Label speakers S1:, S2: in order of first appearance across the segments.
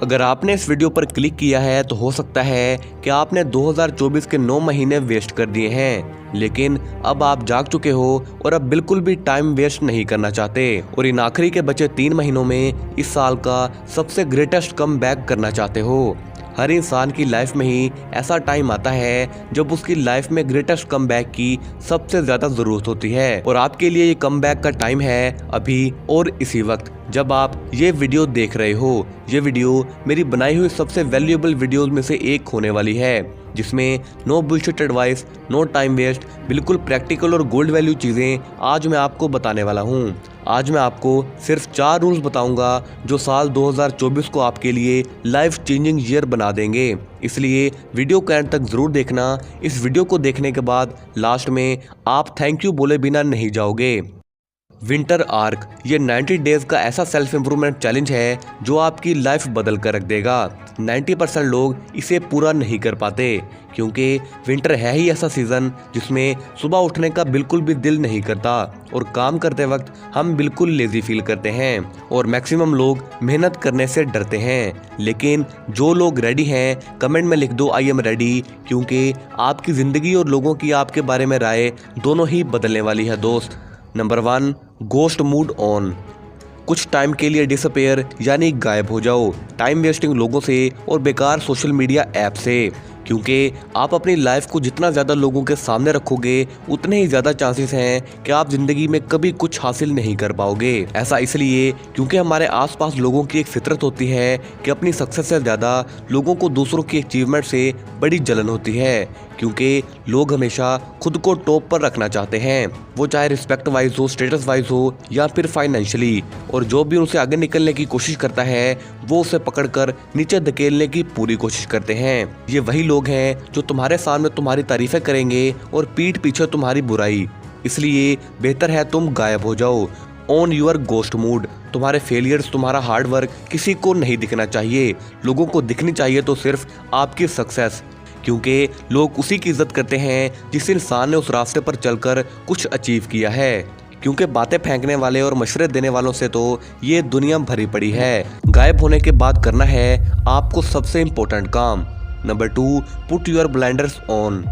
S1: अगर आपने इस वीडियो पर क्लिक किया है तो हो सकता है कि आपने 2024 के 9 महीने वेस्ट कर दिए हैं, लेकिन अब आप जाग चुके हो और अब बिल्कुल भी टाइम वेस्ट नहीं करना चाहते और इन आखिरी के बचे 3 महीनों में इस साल का सबसे ग्रेटेस्ट कम बैक करना चाहते हो। हर इंसान की लाइफ में ही ऐसा टाइम आता है जब उसकी लाइफ में ग्रेटेस्ट कमबैक की सबसे ज्यादा जरूरत होती है और आपके लिए ये कमबैक का टाइम है अभी और इसी वक्त जब आप ये वीडियो देख रहे हो। ये वीडियो मेरी बनाई हुई सबसे वैल्यूएबल वीडियोस में से एक होने वाली है, जिसमें no bullshit advice, no time waste, बिल्कुल प्रैक्टिकल और गोल्ड वैल्यू चीज़ें आज मैं आपको बताने वाला हूँ। आज मैं आपको सिर्फ 4 रूल्स बताऊंगा जो साल 2024 को आपके लिए लाइफ चेंजिंग ईयर बना देंगे, इसलिए वीडियो के एंड तक ज़रूर देखना। इस वीडियो को देखने के बाद लास्ट में आप थैंक यू बोले बिना नहीं जाओगे। विंटर आर्क ये 90 डेज का ऐसा सेल्फ इम्प्रूवमेंट चैलेंज है जो आपकी लाइफ बदल कर रख देगा। 90% लोग इसे पूरा नहीं कर पाते क्योंकि विंटर है ही ऐसा सीज़न जिसमें सुबह उठने का बिल्कुल भी दिल नहीं करता और काम करते वक्त हम बिल्कुल लेजी फील करते हैं और मैक्सिमम लोग मेहनत करने से डरते हैं। लेकिन जो लोग रेडी हैं कमेंट में लिख दो आई एम रेडी, क्योंकि आपकी ज़िंदगी और लोगों की आपके बारे में राय दोनों ही बदलने वाली है दोस्त। Number 1, ghost mood on. कुछ टाइम के लिए डिसअपेयर यानी गायब हो जाओ टाइम वेस्टिंग लोगों से और बेकार सोशल मीडिया ऐप से, क्योंकि आप अपनी लाइफ को जितना ज़्यादा लोगों के सामने रखोगे उतने ही ज़्यादा चांसेस हैं कि आप ज़िंदगी में कभी कुछ हासिल नहीं कर पाओगे। ऐसा इसलिए क्योंकि हमारे आसपास लोगों की एक फितरत होती है कि अपनी सक्सेस से ज़्यादा लोगों को दूसरों की अचीवमेंट से बड़ी जलन होती है, क्योंकि लोग हमेशा खुद को टॉप पर रखना चाहते हैं, वो चाहे रिस्पेक्ट वाइज हो, स्टेटस वाइज हो या फिर फाइनेंशियली, और जो भी उनसे आगे निकलने की कोशिश करता है वो उसे पकड़कर नीचे धकेलने की पूरी कोशिश करते हैं। ये वही लोग हैं जो तुम्हारे सामने तुम्हारी तारीफें करेंगे और पीठ पीछे तुम्हारी बुराई। इसलिए बेहतर है तुम गायब हो जाओ। On your ghost mood. तुम्हारे फेलियर्स, तुम्हारा हार्ड वर्क किसी को नहीं दिखना चाहिए। लोगों को दिखनी चाहिए तो सिर्फ आपकी सक्सेस, क्योंकि लोग उसी की इज्जत करते हैं जिस इंसान ने उस रास्ते पर चलकर कुछ अचीव किया है। क्योंकि बातें फेंकने वाले और मशवरे देने वालों से तो ये दुनिया भरी पड़ी है। गायब होने के बाद करना है आपको सबसे इम्पोर्टेंट काम। Number 2, put your blinders on.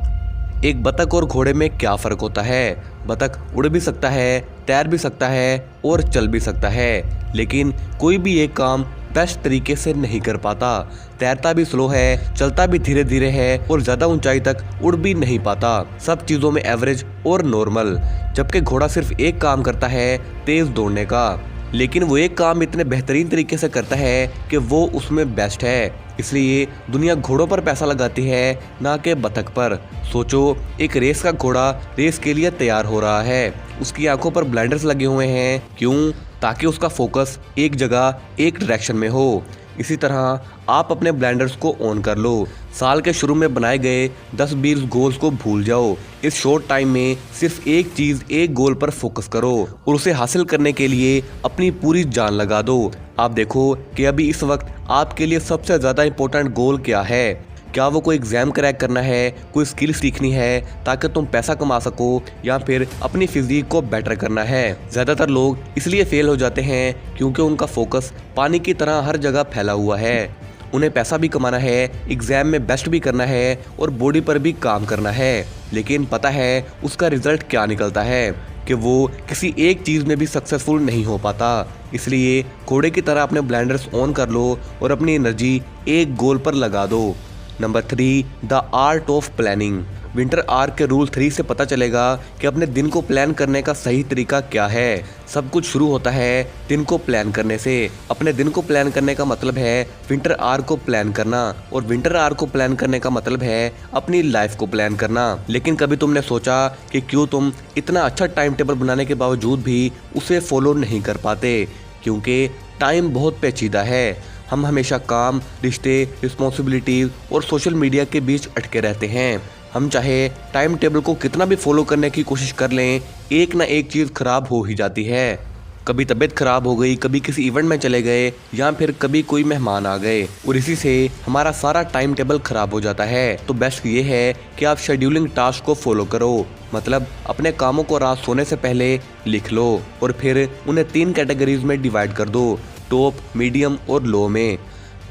S1: एक बतख और घोड़े में क्या फ़र्क होता है? बतख उड़ भी सकता है, तैर भी सकता है और चल भी सकता है, लेकिन कोई भी एक काम बेस्ट तरीके से नहीं कर पाता। तैरता भी स्लो है, चलता भी धीरे धीरे है और ज़्यादा ऊंचाई तक उड़ भी नहीं पाता। सब चीज़ों में एवरेज और नॉर्मल। जबकि घोड़ा सिर्फ एक काम करता है, तेज़ दौड़ने का, लेकिन वो एक काम इतने बेहतरीन तरीके से करता है कि वो उसमें बेस्ट है। इसलिए दुनिया घोड़ों पर पैसा लगाती है, ना कि बतख पर। सोचो, एक रेस का घोड़ा रेस के लिए तैयार हो रहा है, उसकी आंखों पर ब्लाइंडर्स लगे हुए हैं। क्यों? ताकि उसका फोकस एक जगह, एक डायरेक्शन में हो। इसी तरह आप अपने ब्लाइंडर्स को ऑन कर लो। साल के शुरू में बनाए गए 10-20 गोल्स को भूल जाओ। इस शॉर्ट टाइम में सिर्फ एक चीज़, एक गोल पर फोकस करो और उसे हासिल करने के लिए अपनी पूरी जान लगा दो। आप देखो कि अभी इस वक्त आपके लिए सबसे ज़्यादा इम्पोर्टेंट गोल क्या है। क्या वो कोई एग्ज़ाम क्रैक करना है, कोई स्किल सीखनी है ताकि तुम पैसा कमा सको, या फिर अपनी फिजिक को बेटर करना है? ज़्यादातर लोग इसलिए फेल हो जाते हैं क्योंकि उनका फोकस पानी की तरह हर जगह फैला हुआ है। उन्हें पैसा भी कमाना है, एग्ज़ाम में बेस्ट भी करना है और बॉडी पर भी काम करना है, लेकिन पता है उसका रिजल्ट क्या निकलता है कि वो किसी एक चीज़ में भी सक्सेसफुल नहीं हो पाता। इसलिए घोड़े की तरह अपने ब्लाइंडर्स ऑन कर लो और अपनी एनर्जी एक गोल पर लगा दो। Number 3, the art of planning. Winter arc के रूल 3 से पता चलेगा कि अपने दिन को प्लान करने का सही तरीका क्या है। सब कुछ शुरू होता है दिन को प्लान करने से। अपने दिन को प्लान करने का मतलब है विंटर आर्क को प्लान करना, और विंटर आर्क को प्लान करने का मतलब है अपनी लाइफ को प्लान करना। लेकिन कभी तुमने सोचा कि क्यों तुम इतना अच्छा टाइम टेबल बनाने के बावजूद भी उसे फॉलो नहीं कर पाते? क्योंकि टाइम बहुत पेचीदा है। हम हमेशा काम, रिश्ते, रिस्पॉन्सिबिलिटीज़ और सोशल मीडिया के बीच अटके रहते हैं। हम चाहे टाइम टेबल को कितना भी फॉलो करने की कोशिश कर लें, एक ना एक चीज़ खराब हो ही जाती है। कभी तबीयत खराब हो गई, कभी किसी इवेंट में चले गए, या फिर कभी कोई मेहमान आ गए, और इसी से हमारा सारा टाइम टेबल खराब हो जाता है। तो बेस्ट ये है कि आप शेड्यूलिंग टास्क को फॉलो करो। मतलब अपने कामों को रात सोने से पहले लिख लो और फिर उन्हें 3 कैटेगरीज में डिवाइड कर दो, टॉप, मीडियम और लो में।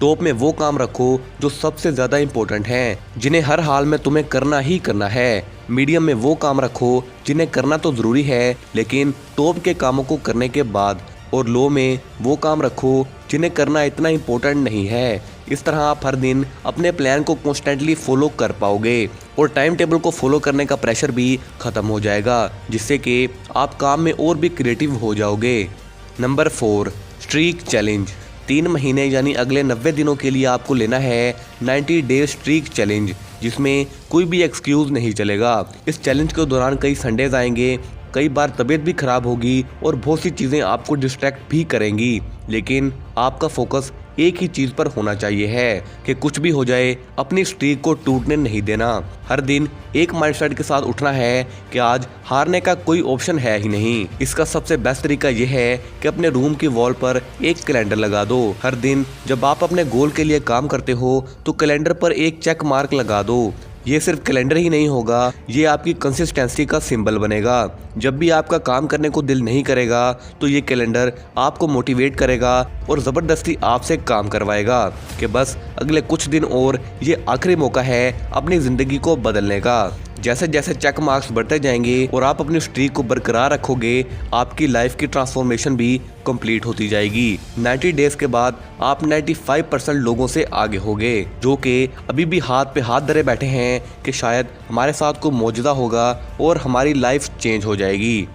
S1: टॉप में वो काम रखो जो सबसे ज़्यादा इम्पोर्टेंट हैं, जिन्हें हर हाल में तुम्हें करना ही करना है। मीडियम में वो काम रखो जिन्हें करना तो ज़रूरी है लेकिन टॉप के कामों को करने के बाद। और लो में वो काम रखो जिन्हें करना इतना इम्पोर्टेंट नहीं है। इस तरह आप हर दिन अपने प्लान को कॉन्स्टेंटली फॉलो कर पाओगे और टाइम टेबल को फॉलो करने का प्रेशर भी ख़त्म हो जाएगा, जिससे कि आप काम में और भी क्रिएटिव हो जाओगे। Number 4, streak challenge. 3 महीने यानी अगले 90 दिनों के लिए आपको लेना है 90 डे स्ट्रीक चैलेंज, जिसमें कोई भी एक्सक्यूज़ नहीं चलेगा। इस चैलेंज के दौरान कई संडेज आएंगे, कई बार तबीयत भी खराब होगी और बहुत सी चीज़ें आपको डिस्ट्रैक्ट भी करेंगी, लेकिन आपका फोकस एक ही चीज़ पर होना चाहिए है कि कुछ भी हो जाए अपनी स्ट्रीक को टूटने नहीं देना। हर दिन एक माइंडसेट के साथ उठना है कि आज हारने का कोई ऑप्शन है ही नहीं। इसका सबसे बेस्ट तरीका यह है कि अपने रूम की वॉल पर एक कैलेंडर लगा दो। हर दिन जब आप अपने गोल के लिए काम करते हो तो कैलेंडर पर एक चेक मार्क लगा दो। ये सिर्फ कैलेंडर ही नहीं होगा, ये आपकी कंसिस्टेंसी का सिंबल बनेगा। जब भी आपका काम करने को दिल नहीं करेगा तो ये कैलेंडर आपको मोटिवेट करेगा और ज़बरदस्ती आपसे काम करवाएगा कि बस अगले कुछ दिन और ये आखिरी मौका है अपनी ज़िंदगी को बदलने का। जैसे जैसे चेक मार्क्स बढ़ते जाएंगे और आप अपनी स्ट्रीक को बरकरार रखोगे, आपकी लाइफ की ट्रांसफॉर्मेशन भी कंप्लीट होती जाएगी। 90 डेज के बाद आप 95% लोगों से आगे होगे, जो कि अभी भी हाथ पे हाथ धरे बैठे हैं कि शायद हमारे साथ कोई मौजूदा होगा और हमारी लाइफ चेंज हो जाएगी।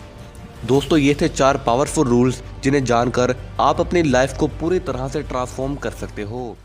S1: दोस्तों, ये थे 4 पावरफुल रूल्स जिन्हें जानकर आप अपनी लाइफ को पूरी तरह से ट्रांसफॉर्म कर सकते हो।